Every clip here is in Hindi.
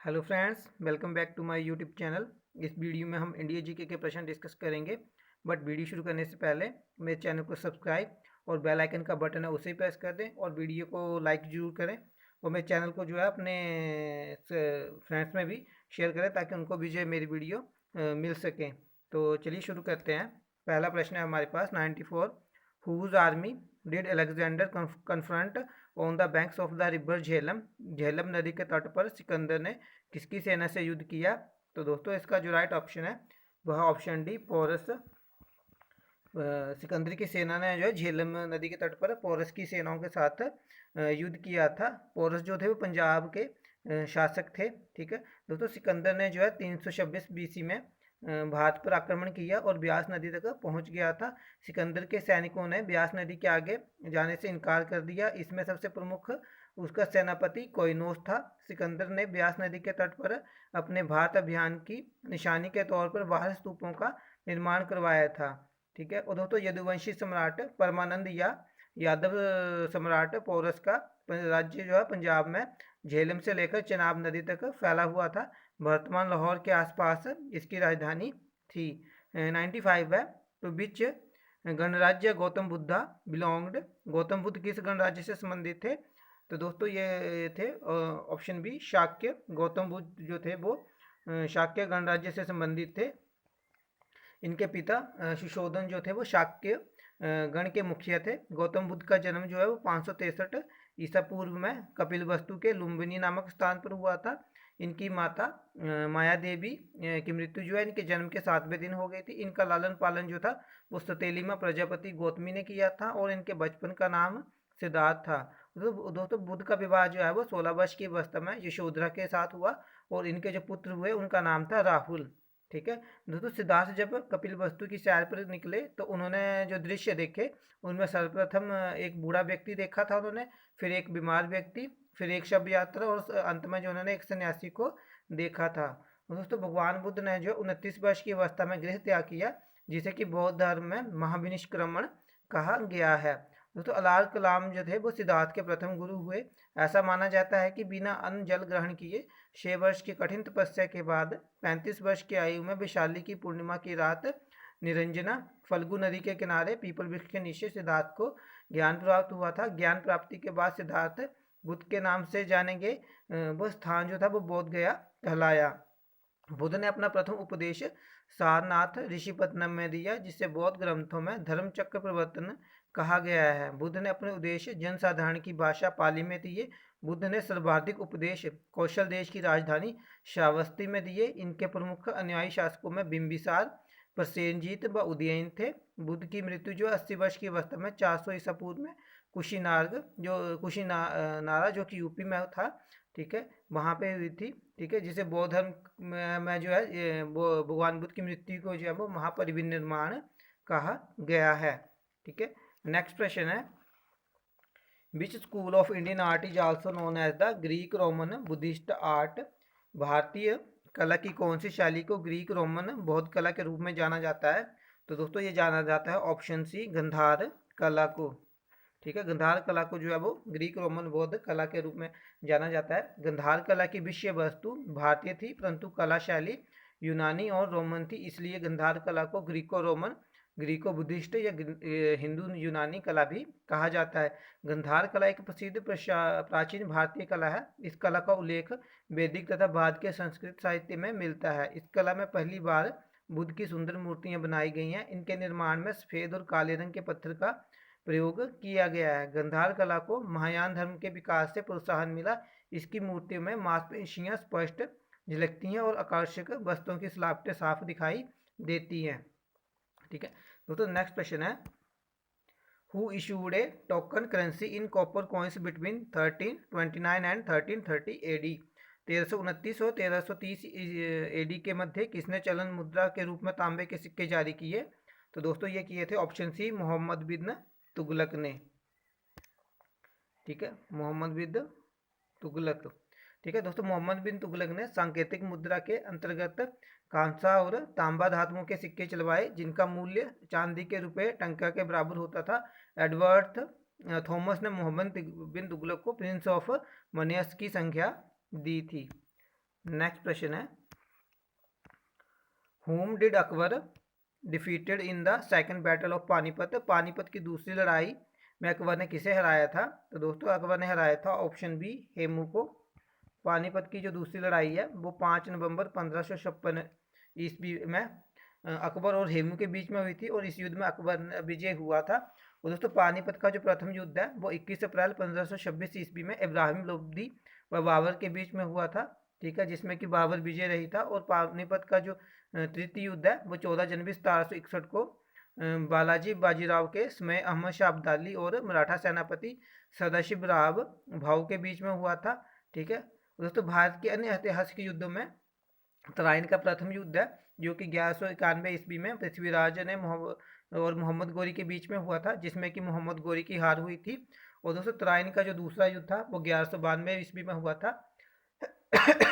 Hello friends, welcome back to my YouTube channel. इस वीडियो में हम इंडिया जीके के प्रश्न डिस्कस करेंगे। बट वीडियो शुरू करने से पहले मेरे चैनल को सब्सक्राइब और बेल आइकन का बटन है उसे प्रेस कर दें और वीडियो को लाइक जरूर करें और मेरे चैनल को जो है अपने फ्रेंड्स में भी शेयर करें ताकि उनको भी जो है मेरी वीडियो मिल सके। तो चलिए शुरू करते हैं। पहला प्रश्न है हमारे पास 94। Whose army did Alexander confront on the banks of the river Jhelum. Jhelum नदी के तट पर सिकंदर ने किसकी सेना से युद्ध किया? तो दोस्तों इसका जो राइट ऑप्शन है वह ऑप्शन डी पोरस। सिकंदर की सेना ने जो है झेलम नदी के तट पर पोरस की सेनाओं के साथ युद्ध किया था। पोरस जो थे वो पंजाब के शासक थे। ठीक है दोस्तों, सिकंदर ने जो है 326 बीसी में भारत पर आक्रमण किया और ब्यास नदी तक पहुंच गया था। सिकंदर के सैनिकों ने ब्यास नदी के आगे जाने से इनकार कर दिया। इसमें सबसे प्रमुख उसका सेनापति कोइनोस था। सिकंदर ने ब्यास नदी के तट पर अपने भारत अभियान की निशानी के तौर पर 12 स्तूपों का निर्माण करवाया था। ठीक है, और दोस्तों यदुवंशी सम्राट परमानंद या यादव सम्राट पोरस का राज्य जो है पंजाब में झेलम से लेकर चेनाब नदी तक फैला हुआ था। वर्तमान लाहौर के आसपास इसकी राजधानी थी। 95 है। तो विच गणराज्य गौतम बुद्धा बिलोंग्ड। गौतम बुद्ध किस गणराज्य से संबंधित थे? तो दोस्तों ये थे ऑप्शन बी शाक्य। गौतम बुद्ध जो थे वो शाक्य गणराज्य से संबंधित थे। इनके पिता सुशोधन जो थे वो शाक्य गण के मुखिया थे। गौतम बुद्ध का जन्म जो है वो 563 ईसा पूर्व में कपिलवस्तु के लुम्बिनी नामक स्थान पर हुआ था। इनकी माता माया देवी की मृत्यु जो है इनके जन्म के 7वें दिन हो गई थी। इनका लालन पालन जो था वो सतेलीमा प्रजापति गौतमी ने किया था और इनके बचपन का नाम सिद्धार्थ था। दोस्तों बुद्ध का विवाह जो है वो 16 वर्ष की अवस्था में यशोधरा के साथ हुआ और इनके जो पुत्र हुए उनका नाम था राहुल। ठीक है दोस्तों, सिद्धार्थ जब कपिल वस्तु की सैर पर निकले तो उन्होंने जो दृश्य देखे उनमें सर्वप्रथम एक बूढ़ा व्यक्ति देखा था उन्होंने, फिर एक बीमार व्यक्ति, फिर एक शव यात्रा और अंत में जो उन्होंने एक सन्यासी को देखा था। दोस्तों भगवान बुद्ध ने जो 29 वर्ष की अवस्था में गृह त्याग किया जिसे कि बौद्ध धर्म में महाविनिष्क्रमण कहा गया है। दोस्तों अलाल कलाम जो थे वो सिद्धार्थ के प्रथम गुरु हुए। ऐसा माना जाता है कि बिना अन्न जल ग्रहण किए 6 वर्ष की कठिन तपस्या के बाद 35 वर्ष की आयु में वैशाली की पूर्णिमा की रात निरंजना फल्गु नदी के किनारे पीपल वृक्ष के नीचे सिद्धार्थ को ज्ञान प्राप्त हुआ था। ज्ञान प्राप्ति के बाद सिद्धार्थ बुद्ध के नाम से जाने गए। वो स्थान जो था वो बोध गया कहलाया। बुद्ध ने अपना प्रथम उपदेश सारनाथ ऋषिपत्नम में दिया जिसे बौद्ध ग्रंथों में धर्म चक्र प्रवर्तन कहा गया है। बुद्ध ने अपने उद्देश्य जनसाधारण की भाषा पाली में दिए। बुद्ध ने सर्वाधिक उपदेश कौशल देश की राजधानी श्रावस्ती में दिए। इनके प्रमुख अनुयायी शासकों में बिंबिसार, प्रसेनजीत व उदयन थे। बुद्ध की मृत्यु जो 80 वर्ष की अवस्था में 400 ईसा पूर्व में कुशीनारा जो कि यूपी में था, ठीक है, वहाँ पे हुई थी। ठीक है, जिसे बौद्ध धर्म में जो है भगवान बुद्ध की मृत्यु को जो है वो महापरिनिर्वाण कहा गया है। ठीक है, नेक्स्ट प्रश्न है which school of Indian art is also known as the Greek Roman Buddhist art. भारतीय कला की कौन सी शैली को ग्रीक रोमन बौद्ध कला के रूप में जाना जाता है? तो दोस्तों ये जाना जाता है ऑप्शन सी गंधार कला को। ठीक है, गंधार कला को जो है वो ग्रीक रोमन बौद्ध कला के रूप में जाना जाता है। गंधार कला की विषय वस्तु भारतीय थी परंतु कला शैली यूनानी और रोमन थी, इसलिए गंधार कला को ग्रीको रोमन, ग्रीको बुद्धिस्ट या हिंदू यूनानी कला भी कहा जाता है। गंधार कला एक प्रसिद्ध प्राचीन भारतीय कला है। इस कला का उल्लेख वैदिक तथा बाद के संस्कृत साहित्य में मिलता है। इस कला में पहली बार बुद्ध की सुंदर मूर्तियां बनाई गई हैं। इनके निर्माण में सफ़ेद और काले रंग के पत्थर का प्रयोग किया गया है। गंधार कला को महायान धर्म के विकास से प्रोत्साहन मिला। इसकी मूर्तियों में मांसपेशियां स्पष्ट झलकती हैं और आकर्षक वस्तुओं की सलाखटें साफ दिखाई देती हैं। ठीक है दोस्तों, नेक्स्ट क्वेश्चन है who issued a token currency in copper coins between 1329 and 1330 AD. 1329 और 1330 एडी के मध्य किसने चलन मुद्रा के रूप में तांबे के सिक्के जारी किए? तो दोस्तों ये किए थे ऑप्शन सी मोहम्मद बिन तुगलक ने। ठीक है, मोहम्मद बिन तुगलक। ठीक है दोस्तों, मोहम्मद बिन तुगलक ने सांकेतिक मुद्रा के अंतर्गत कांसा और तांबा धातुओं के सिक्के चलवाए जिनका मूल्य चांदी के रुपए टंका के बराबर होता था। एडवर्ड थॉमस ने मोहम्मद बिन तुगलक को प्रिंस ऑफ मनियस की संख्या दी थी। नेक्स्ट प्रश्न है, whom did Akbar defeated in the second battle of Panipat. Panipat की दूसरी लड़ाई में अकबर ने किसे हराया था? तो दोस्तों अकबर ने हराया था ऑप्शन बी हेमू को। पानीपत की जो दूसरी लड़ाई है वो 5 नवंबर 1556 ईस्वी में अकबर और हेमू के बीच में हुई थी और इस युद्ध में अकबर विजय हुआ था। और दोस्तों पानीपत का जो प्रथम युद्ध है वो 21 अप्रैल 1526 ईस्वी में इब्राहिम लोदी व बाबर के बीच में हुआ था, ठीक है, जिसमें कि बाबर विजय रही था। और पानीपत का जो तृतीय युद्ध है वो 14 जनवरी 1761 को बालाजी बाजीराव के समय अहमद शाह अब्दाली और मराठा सेनापति सदाशिवराव भाऊ के बीच में हुआ था, ठीक है। दोस्तों भारत के अन्य ऐतिहासिक युद्धों में तराइन का प्रथम युद्ध है जो कि 1191 ईस्वी में पृथ्वीराज ने मोहम्मद गोरी के बीच में हुआ था, जिसमें कि मोहम्मद गोरी की हार हुई थी। और दोस्तों तराइन का जो दूसरा युद्ध था वो 1192 ईस्वी में हुआ था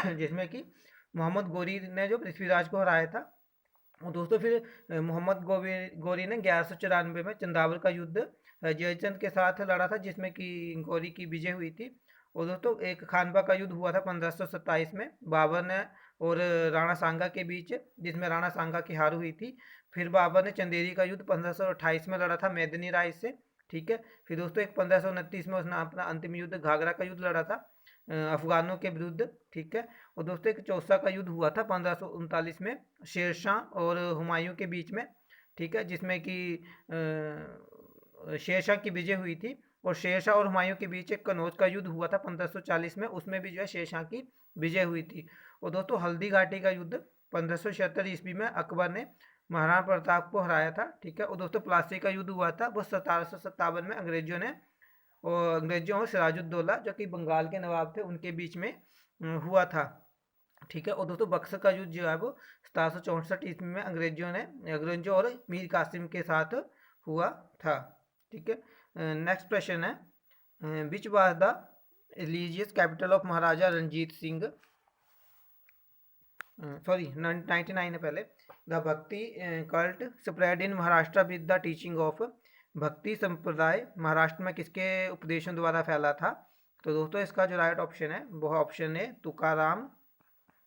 जिसमें कि मोहम्मद गोरी ने जो पृथ्वीराज को हराया था। और दोस्तों फिर मोहम्मद गोरी ने 1194 में चंदावर का युद्ध जयचंद के साथ लड़ा था, जिसमें कि गोरी की विजय हुई थी। और दोस्तों एक खानवा का युद्ध हुआ था 1527 में बाबर ने और राणा सांगा के बीच, जिसमें राणा सांगा की हार हुई थी। फिर बाबर ने चंदेरी का युद्ध 1528 में लड़ा था मेदिनी राय से, ठीक है। फिर दोस्तों एक 1529 में उसने अपना अंतिम युद्ध घाघरा का युद्ध लड़ा था अफगानों के विरुद्ध, ठीक है। और दोस्तों एक चौसा का युद्ध हुआ था 1539 में शेरशाह और हुमायूं के बीच में, ठीक है, जिसमें कि शेरशाह की विजय हुई थी। और शेरशाह और हुमायूं के बीच एक कनौज का युद्ध हुआ था 1540 में, उसमें भी जो है शेरशाह की विजय हुई थी। और दोस्तों हल्दी घाटी का युद्ध 1576 ईस्वी में अकबर ने महाराणा प्रताप को हराया था, ठीक है। और दोस्तों प्लासी का युद्ध हुआ था वो 1757 में अंग्रेजों और सिराजुद्दौला जो कि बंगाल के नवाब थे उनके बीच में हुआ था, ठीक है। और दोस्तों बक्सर का युद्ध जो है वो 1764 ईस्वी में अंग्रेजों और मीर कासिम के साथ हुआ था, ठीक है। नेक्स्ट प्रश्न है, which was the religious capital of Maharaja Ranjit Singh, sorry 99 है पहले। द भक्ति cult spread in Maharashtra with the teaching of. भक्ति संप्रदाय महाराष्ट्र में किसके उपदेशों द्वारा फैला था? तो दोस्तों इसका जो राइट ऑप्शन है वो ऑप्शन है तुकाराम,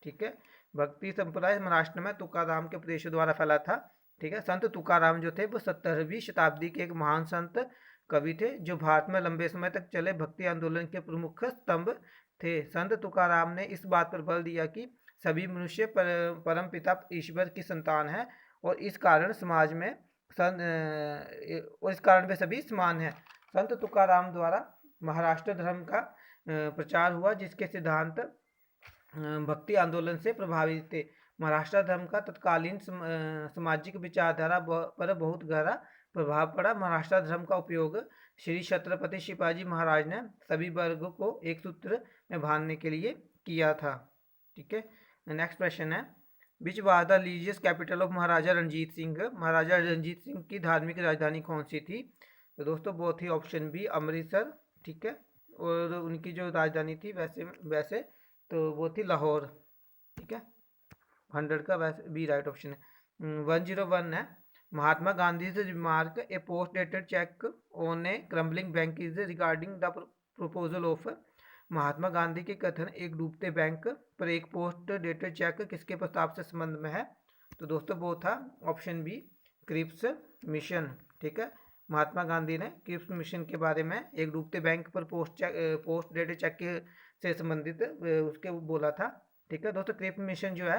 ठीक है। भक्ति संप्रदाय महाराष्ट्र में तुकाराम के उपदेशों द्वारा फैला था, ठीक है। संत तुकाराम जो थे वो 17वीं शताब्दी के एक महान संत कवि थे जो भारत में लंबे समय तक चले भक्ति आंदोलन के प्रमुख स्तंभ थे। संत तुकाराम ने इस बात पर बल दिया कि सभी मनुष्य परम पिता ईश्वर की संतान है और इस कारण वे सभी समान हैं। संत तुकाराम द्वारा महाराष्ट्र धर्म का प्रचार हुआ जिसके सिद्धांत भक्ति आंदोलन से प्रभावित थे। महाराष्ट्र धर्म का तत्कालीन सामाजिक विचारधारा पर बहुत गहरा प्रभाव पड़ा। महाराष्ट्र धर्म का उपयोग श्री छत्रपति शिवाजी महाराज ने सभी वर्गों को एक सूत्र में बांधने के लिए किया था, ठीक है। नेक्स्ट प्रश्न है, which was the religious capital of Maharaja Ranjit Singh. Maharaja Ranjit Singh की धार्मिक राजधानी कौन सी थी? तो दोस्तों वो थी ऑप्शन बी अमृतसर, ठीक है। और उनकी जो राजधानी थी वैसे तो वो थी लाहौर, ठीक है। 100 का वैसे बी राइट ऑप्शन है। 101 है, महात्मा गांधी से remark a post dated cheque on a crumbling bank is regarding the proposal of. Mahatma Gandhi के कथन एक डूबते बैंक पर एक पोस्ट डेटेड चेक किसके प्रस्ताव से संबंध में है? तो दोस्तों वो था ऑप्शन बी क्रिप्स मिशन, ठीक है। महात्मा गांधी ने क्रिप्स मिशन के बारे में एक डूबते बैंक पर पोस्ट डेटेड चेक से संबंधित उसके बोला था, ठीक है। दोस्तों क्रिप्स मिशन जो है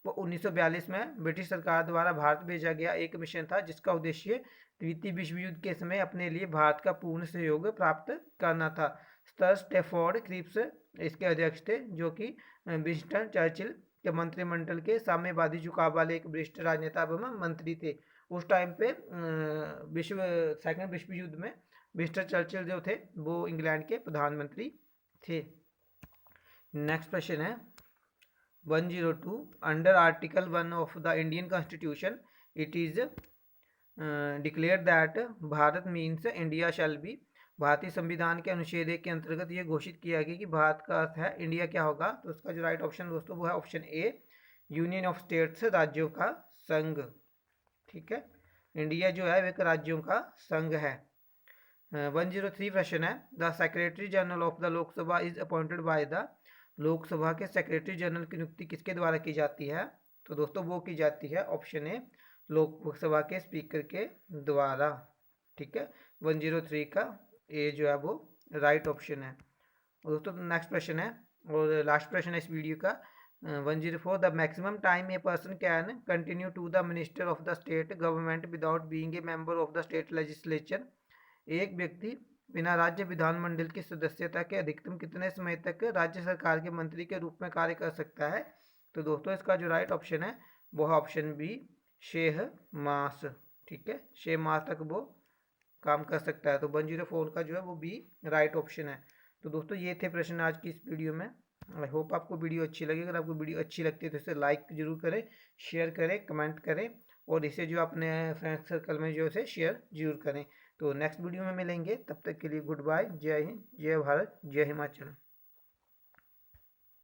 वो 1942 में ब्रिटिश सरकार द्वारा भारत भेजा गया एक मिशन था जिसका उद्देश्य द्वितीय विश्व युद्ध के समय अपने लिए भारत का पूर्ण सहयोग प्राप्त करना था। सर स्टैफोर्ड क्रिप्स इसके अध्यक्ष थे जो कि विंस्टन चर्चिल के मंत्रिमंडल के साम्यवादी झुकाव वाले एक वरिष्ठ राजनेता एवं मंत्री थे। उस टाइम पे सेकंड विश्व युद्ध में विंस्टन चर्चिल जो थे वो इंग्लैंड के प्रधानमंत्री थे। नेक्स्ट प्रश्न है 102, under article 1 of the Indian constitution it is declare that Bharat means India shall be. भारतीय संविधान के अनुच्छेद 1 के अंतर्गत ये घोषित किया गया कि भारत का अर्थ है इंडिया क्या होगा? तो उसका जो राइट ऑप्शन दोस्तों वो है option A union of states, राज्यों का संघ, ठीक है। इंडिया जो है एक राज्यों का संघ है। 103 प्रश्न है, the secretary general of the Lok Sabha is appointed by the Lok Sabha के सेक्रेटरी जनरल की नियुक्ति किसके द्वारा की जाती है? तो दोस्तों वो की जाती है ऑप्शन ए लोकसभा के स्पीकर के द्वारा। ठीक है, 103 का ए जो है वो राइट ऑप्शन है। और दोस्तों नेक्स्ट प्रश्न है और लास्ट प्रश्न है इस वीडियो का। 104 the maximum time a person can continue to the minister of the state government without being a member of the state legislature. एक व्यक्ति बिना राज्य विधानमंडल की सदस्यता के अधिकतम कितने समय तक राज्य सरकार के मंत्री के रूप में कार्य कर सकता है? तो दोस्तों इसका जो राइट ऑप्शन है वो है ऑप्शन बी 6 मास। ठीक है, 6 मास तक वो काम कर सकता है। तो 104 का जो है वो बी राइट ऑप्शन है। तो दोस्तों ये थे प्रश्न आज की इस वीडियो में। आई होप आपको वीडियो अच्छी लगी। अगर आपको वीडियो अच्छी लगती है तो इसे लाइक जरूर करें, शेयर करें, कमेंट करें और इसे जो अपने फ्रेंड सर्कल में जो है शेयर जरूर करें। तो नेक्स्ट वीडियो में मिलेंगे, तब तक के लिए गुड बाय, जय हिंद, जय भारत, जय हिमाचल।